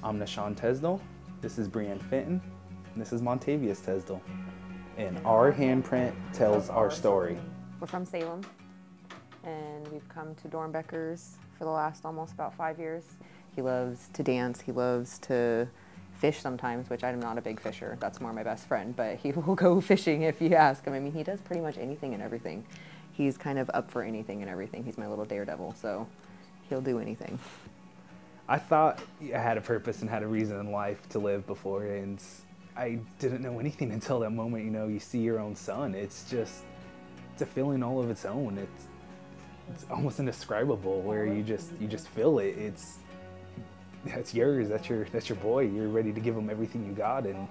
I'm Nashawn Tesdall, this is Brianne Fenton, and this is Montavious Tesdall. And our handprint tells our story. We're from Salem, and we've come to Dornbecker's for the last almost about 5 years. He loves to dance, he loves to fish sometimes, which I'm not a big fisher. That's more my best friend, but he will go fishing if you ask him. I mean, he does pretty much anything and everything. He's kind of up for anything and everything. He's my little daredevil, so he'll do anything. I thought I had a purpose and had a reason in life to live before, and I didn't know anything until that moment, you know, you see your own son. It's a feeling all of its own. It's almost indescribable where you just feel it. That's yours, that's your boy. You're ready to give him everything you got. And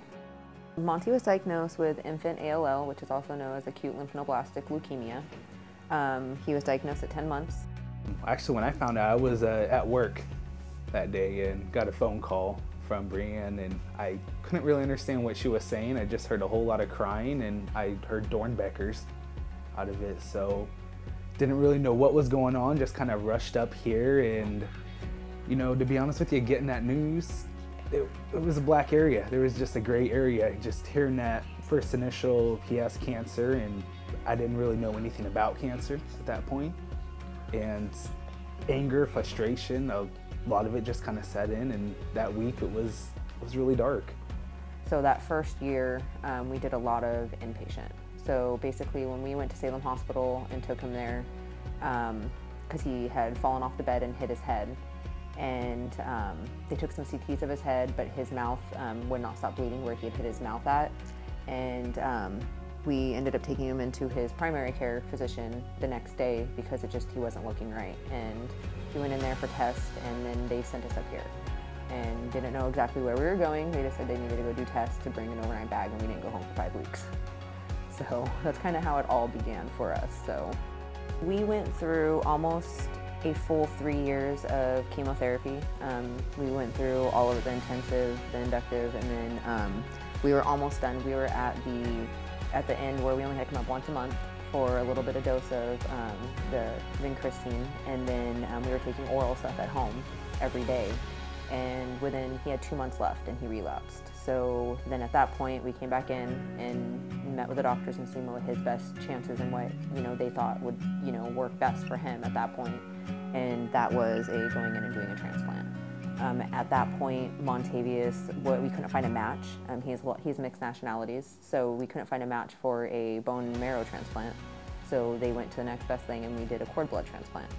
Monte was diagnosed with infant ALL, which is also known as acute lymphoblastic leukemia. He was diagnosed at 10 months. Actually, when I found out, I was at work that day and got a phone call from Brianne, and I couldn't really understand what she was saying. I just heard a whole lot of crying, and I heard Dornbecker's out of it, so didn't really know what was going on, just kind of rushed up here. And you know, to be honest with you, getting that news, it was a black area. There was just a gray area. Just hearing that first initial, he has cancer, and I didn't really know anything about cancer at that point. And anger, frustration, a lot of it just kind of set in, and that week it was really dark. So that first year, we did a lot of inpatient. So basically when we went to Salem Hospital and took him there, because he had fallen off the bed and hit his head, and they took some CTs of his head, but his mouth would not stop bleeding where he had hit his mouth at. And we ended up taking him into his primary care physician the next day because he wasn't looking right. And he went in there for tests, and then they sent us up here. And didn't know exactly where we were going. They just said they needed to go do tests to bring an overnight bag, and we didn't go home for 5 weeks. So that's kind of how it all began for us. So we went through almost a full 3 years of chemotherapy. We went through all of the intensive, the inductive, and then we were almost done. We were at the end where we only had to come up once a month for a little bit of dose of the vincristine, and then we were taking oral stuff at home every day. And he had 2 months left, and he relapsed. So then at that point, we came back in and met with the doctors and seen what his best chances and what they thought would work best for him at that point. And that was going in and doing a transplant. At that point, Montavious, we couldn't find a match. He's mixed nationalities, so we couldn't find a match for a bone marrow transplant. So they went to the next best thing, and we did a cord blood transplant,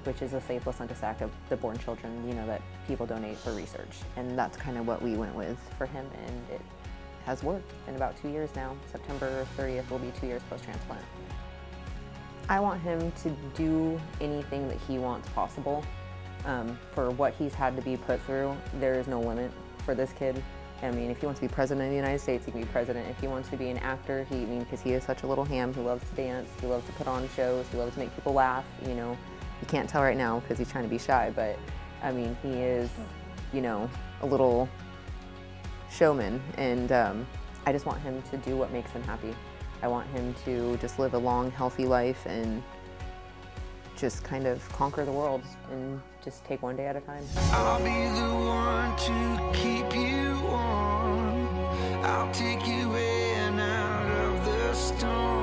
which is a safe placenta sac of the born children, that people donate for research. And that's kind of what we went with for him, and it has worked. It's been about 2 years now. September 30th will be 2 years post-transplant. I want him to do anything that he wants possible. For what he's had to be put through, there is no limit for this kid. I mean, if he wants to be president of the United States, he can be president. If he wants to be an actor, because he is such a little ham, he loves to dance, he loves to put on shows, he loves to make people laugh, You can't tell right now because he's trying to be shy, but I mean, he is, a little showman, and I just want him to do what makes him happy. I want him to just live a long, healthy life and just kind of conquer the world and just take one day at a time. I'll be the one to keep you warm. I'll take you in out of the storm.